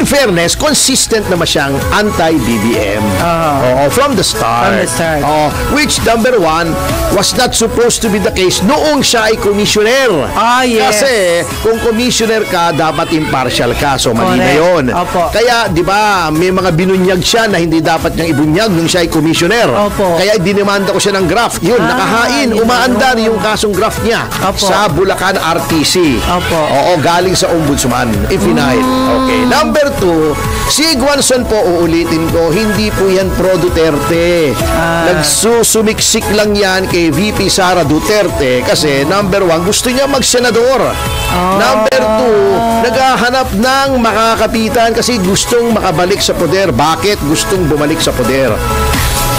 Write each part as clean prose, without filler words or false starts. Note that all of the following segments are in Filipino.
in fairness, consistent naman siyang anti-BBM. From the start. Which, number one, was not supposed to be the case noong siya ay commissioner. Yes. Kasi, kung commissioner ka, dapat impartial ka. So, mali na yun. Kaya, di ba, may mga binunyag siya na hindi dapat niyang ibunyag nung siya ay commissioner. Kaya, dinimanda ko siya ng graft. Yun, nakahain, umaandar yung kasong graft niya sa Bulacan RTC. Oo, galing sa ombudsman. Ifinahid. Okay. Number two, si Guanzon po, uulitin ko, hindi po yan pro Duterte. Nagsusumiksik lang yan kay VP Sara Duterte kasi number one, gusto niya mag-senador. Number two, naghahanap ng makakapitan kasi gustong makabalik sa poder. Bakit gustong bumalik sa poder?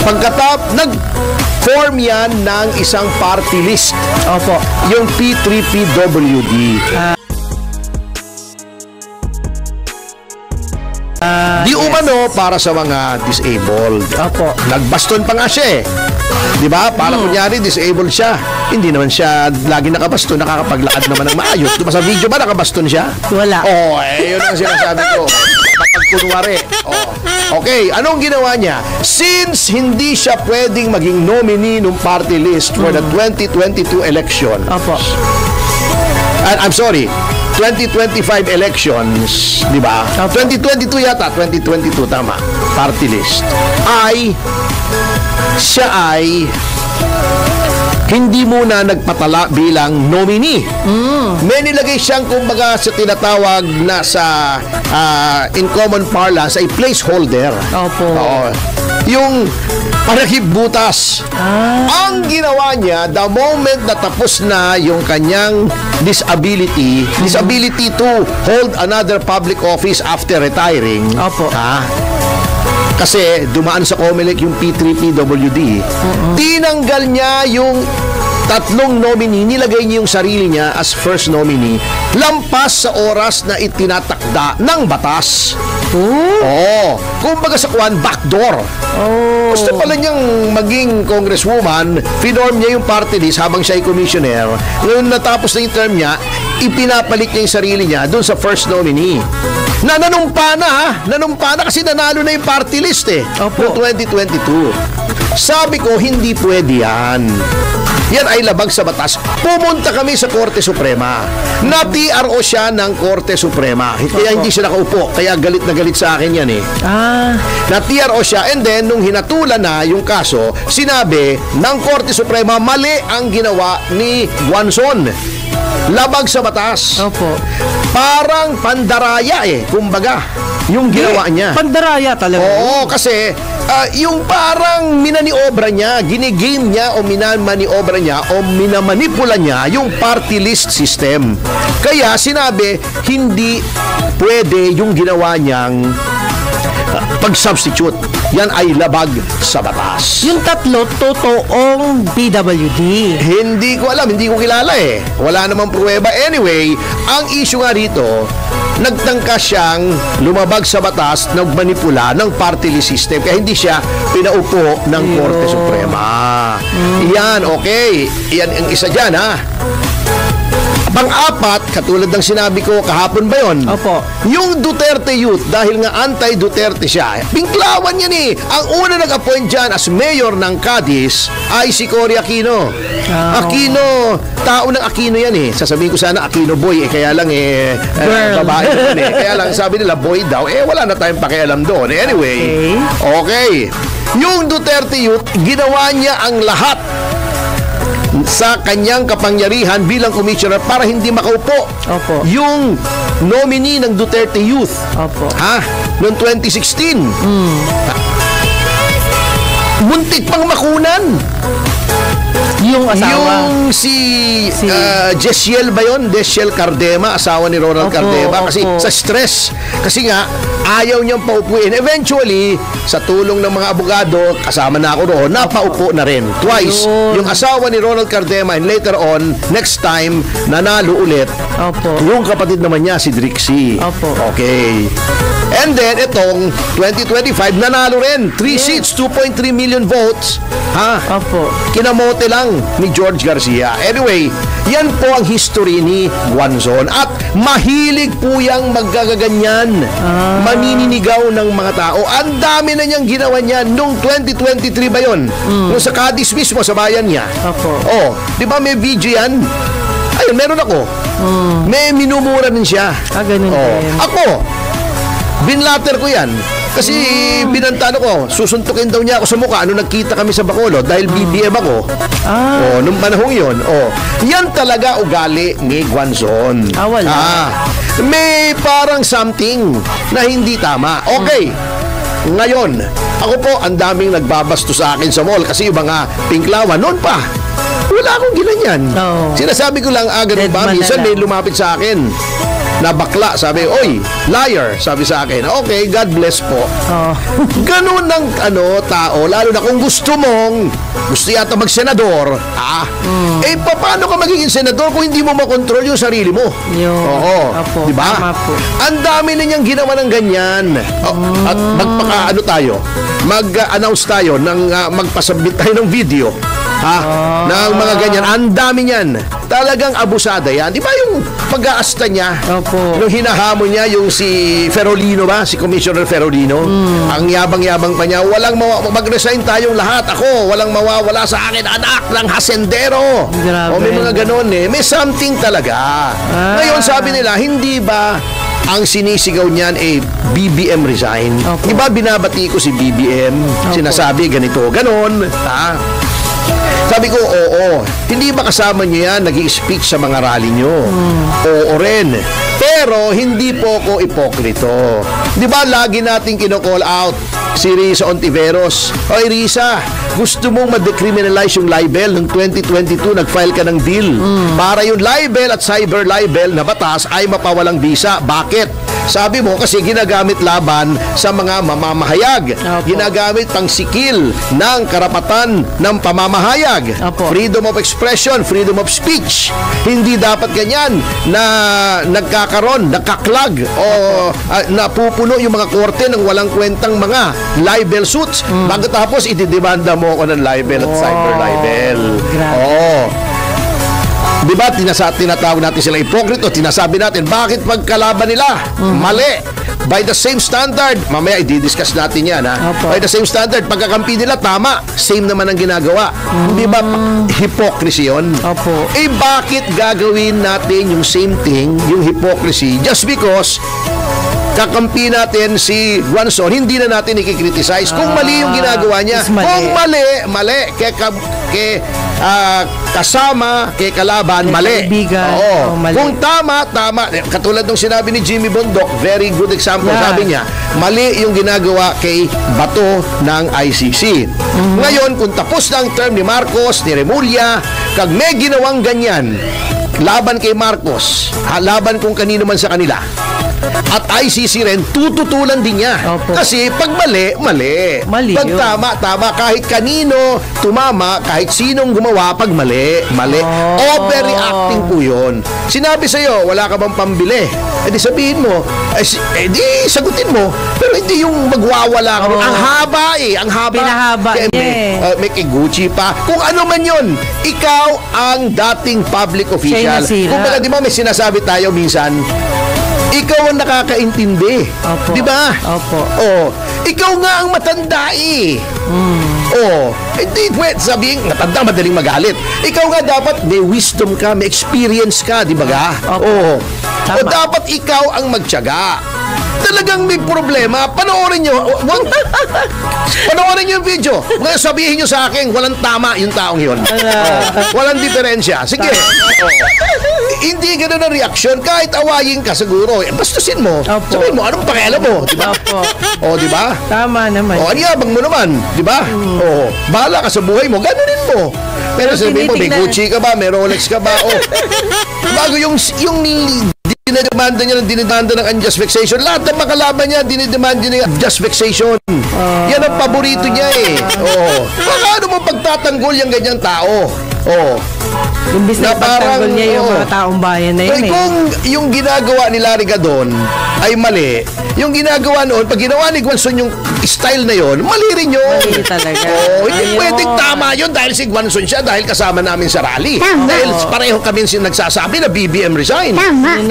Pagkatap, nag-form yan ng isang party list. Yung P3PWD. Di umano para sa mga disabled. Nagbaston pa nga siya eh. Di ba? Para kunyari, disabled siya. Hindi naman siya lagi nakabaston, nakakapaglakad naman ng maayos. Di ba sa video ba nakabaston siya? Wala. Yun ang sinasabi ko. Pagkunwari. Okay, anong ginawa niya? Since hindi siya pwedeng maging nominee ng party list for the 2022 election. I'm sorry, 2025 elections, di ba? 2022 yata, 2022 tama, party list. Siya ay hindi muna nagpatala bilang nominee. May nilagay siyang kumbaga sa tinatawag na sa in common parlance ay placeholder. Yung panaghibutas. Ang ginawa niya, the moment na tapos na yung kanyang disability to hold another public office after retiring. Kasi dumaan sa COMELEC yung P3PWD. Tinanggal niya yung tatlong nominee, nilagay niya yung sarili niya as first nominee, lampas sa oras na itinatakda ng batas. Kumbaga sa kuwan, backdoor. Gusto pala niyang maging congresswoman, finorm niya yung party list habang siya ay commissioner. Ngayon natapos na yung term niya, ipinapalit niya yung sarili niya dun sa first nominee. Nanumpa na kasi nanalo na yung party list noong 2022. Sabi ko, hindi pwede yan. Yan ay labag sa batas. Pumunta kami sa Korte Suprema. Na-TRO siya ng Korte Suprema. Kaya hindi siya nakaupo. Kaya galit na galit sa akin yan Na-TRO siya. And then, nung hinatulan na yung kaso, sinabi ng Korte Suprema, mali ang ginawa ni Guanzon. Labag sa batas. Parang pandaraya kumbaga, yung ginawa niya. Pandaraya talaga. Kasi yung parang minaniobra niya, ginigame niya o minamaniobra niya o minamanipula niya yung party list system. Kaya sinabi, hindi pwede yung ginawa niyang pag-substitute. Yan ay labag sa batas. Yung tatlo, totoong PWD. Hindi ko alam, hindi ko kilala Wala namang pruweba. Anyway, ang issue nga rito, nagtangka siyang lumabag sa batas, nagmanipula ng party list system. Kaya hindi siya pinaupo ng Korte Suprema. Yan, okay. Yan ang isa dyan, Pang-apat, katulad ng sinabi ko kahapon ba yun? Yung Duterte Youth, dahil nga anti-Duterte siya, pinklawan yan Ang una nag-appoint dyan as mayor ng Cadiz ay si Cory Aquino. Aquino, tao ng Aquino yan Sasabihin ko sana Aquino boy, kaya lang babae naman Kaya lang sabi nila boy daw, wala na tayong pakialam doon. Anyway, okay. Yung Duterte Youth, ginawa niya ang lahat sa kanyang kapangyarihan bilang commissioner para hindi makaupo yung nominee ng Duterte Youth noong 2016. Muntik pang makunan yung asawa, yung si Jessiel ba yun? Jessiel Cardema, asawa ni Ronald Cardema. Kasi sa stress, kasi nga ayaw niyang paupuin. Eventually, sa tulong ng mga abogado, kasama na ako roon, napaupo na rin twice yung asawa ni Ronald Cardema, and later on, next time nanalo ulit yung kapatid naman niya, si Drixie. Okay. And then, itong 2025, nanalo rin. 3 seats, 2.3 million votes. Ha? Opo. Kinamote lang ni George Garcia. Anyway, yan po ang history ni Guanzon. At mahilig po yang magagaganyan. Manininigaw ng mga tao. Ang dami na niyang ginawa niya nung 2023 ba yun? Nung sa Cadiz mismo, sa bayan niya. Opo. Oh, di ba may video yan? Ayun, meron ako. May minumura din siya. Ganun din. Ako, binlater ko yan. Kasi binantano ko, susuntukin daw niya ako sa mukha. Ano nagkita kami sa Bacolod dahil BBM ako. Nung panahong yun. Yan talaga ugali ni Guanzon. Wala. May parang something na hindi tama. Okay. Ngayon, ako po, ang daming nagbabasto sa akin sa mall kasi yung mga pinklawan, noon pa. Wala akong ginanyan. Sinasabi ko lang, ganun ba? Minsan may lumapit sa akin na bakla, sabi, oy, liar, sabi sa akin. Okay, God bless po. Ganun ng tao, lalo na kung gusto yata mag-senador, paano ka magiging senador kung hindi mo makontrol yung sarili mo? Opo, diba? tama po. Ang dami na niyang ginawa ng ganyan. At mag-announce tayo, magpasabit tayo ng video. Ng mga ganyan. Ang dami niyan. Talagang abusada yan. Di ba yung pag-aasta niya? Opo. Nung hinahamon niya yung si Ferolino ba? Si Commissioner Ferolino. Ang yabang-yabang pa niya. Walang mag-resign tayong lahat. Ako, walang mawawala sa akin. Anak ng hasendero. Grabe. O may mga ganon eh. May something talaga. Ngayon sabi nila, hindi ba ang sinisigaw niyan BBM resign? Opo. Di ba binabati ko si BBM? Opo. Sinasabi ganito, ganon. Sabi ko, oo. Hindi ba kasama niyo yan nag-i-speak sa mga rally niyo? Oo rin. Pero hindi po ko ipokrito. Di ba lagi natin kino-call out si Risa Ontiveros? Oy Risa, gusto mong ma-decriminalize yung libel noong 2022, nag-file ka ng bill para yung libel at cyber libel na batas ay mapawalang bisa. Bakit? Sabi mo kasi ginagamit laban sa mga mamamahayag. Opo. Ginagamit pang sikil ng karapatan ng pamamahayag. Opo. Freedom of expression, freedom of speech. Hindi dapat ganyan na nakaklag o napupuno yung mga korte ng walang kwentang mga libel suits. Bago tapos ididemanda mo ako ng libel at cyber libel. Oo. Diba, tinatawag natin sila hypocrite o tinasabi natin, bakit pagkalaban nila? Mali. By the same standard, mamaya i-discuss natin yan, ha? Opo. By the same standard, pagkakampi nila, tama. Same naman ang ginagawa. Di ba, hypocrisy yun? Opo. Bakit gagawin natin yung same thing, yung hypocrisy, just because kakampi natin si Guanzon, hindi na natin ikikriticize. Kung mali yung ginagawa niya, kung mali, kasama, kay kalaban, mali. Oo. Mali. Kung tama. Katulad ng sinabi ni Jimmy Bondok, very good example. Sabi niya, mali yung ginagawa kay Bato ng ICC. Ngayon, kung tapos na ang term ni Marcos, ni Remulla, kag may ginawang ganyan, laban kay Marcos, laban kung kanino man sa kanila, at ICC rin, tututulan din niya. Opo. Kasi pag mali. Pag yun. tama. Kahit kanino tumama, kahit sinong gumawa, pag mali. Overreacting po yun. Sinabi sa'yo, wala ka bang pambili? Di sabihin mo, di sagutin mo. Pero hindi yung magwawala ka. Ang haba. Pinahaba niya May Gucci pa. Kung ano man yun, ikaw ang dating public official. Kung baga, di ba may sinasabi tayo minsan, ikaw ang nakakaintindi. Opo. Di ba? Opo. Ikaw nga ang matanda hindi sabihin, matanda, madaling magalit. Ikaw nga dapat may wisdom ka, may experience ka, di ba ga? Opo. O dapat ikaw ang magtiyaga. Talagang may problema, panoorin nyo yung video. Ngayon sabihin nyo sa akin, walang tama yung taong yun. Walang diferensya. Sige. Hindi ganun ang reaksyon. Kahit awayin ka siguro, bastusin mo. Opo. Sabihin mo, anong pakialam mo? Diba? Opo. Diba? Tama naman. Ang yabang mo naman. Diba? Bahala ka sa buhay mo. Ganunin mo. Pero sabihin mo, may Gucci ka ba? May Rolex ka ba? Bago yung dinidemanda niya ng unjust vexation. Lahat ng makalaban niya, dinidemanda niya unjust vexation. Yan ang paborito niya eh. Oo. Paano mo pagtatanggol yung ganyang tao? Oo. Imbis na ipagtanggol niya yung mga taong bayan na yun eh. Kung yung ginagawa ni Larry Gadon ay mali, yung ginagawa noon, pag ginawa ni Guanzon yung style na yon, mali rin yun. Mali talaga. Hindi pwedeng tama yun dahil si Guanzon siya, dahil kasama namin sa rally. Dahil pareho kami nagsasabi na BBM resign. Tama.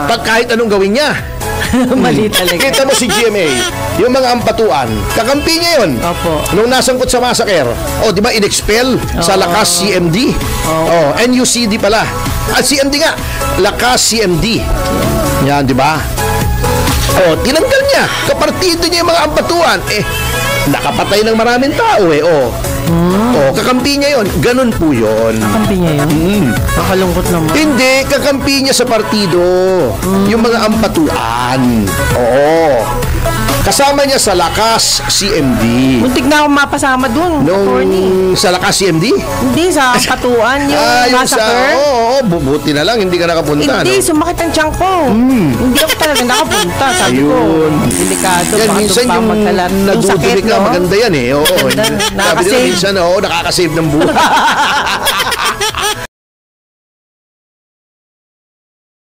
Pag kahit anong gawin niya. Mali talaga. Kita mo si GMA, yung mga ampatuan, kakampi niya yun. Opo. Nung nasangkot sa massacre, di ba, in-expel sa Lakas CMD. NUCD pala. CMD nga. Lakas CMD. Yan, di ba? Tinanggal niya. Kapartido niya yung mga ampatuan. Nakapatay ng maraming tao kakampi niya yun. Ganun po yun. Kakampi niya yun? Nakalungkot naman. Hindi, kakampi niya sa partido. Yung mga ampatuan. Kasama niya sa Lakas CMD. Muntik na akong mapasama dun. Nung sa Lakas CMD? Hindi, sa patuan yung massacre. Buti na lang, hindi ka nakapunta. Hindi, sumakit ang tiyan ko. Hindi ako talaga nakapunta. Sabi ko, delikado. Yan, minsan yung nadudumi ka, maganda yan eh. Sabi nila minsan, nakakasave ng buhay.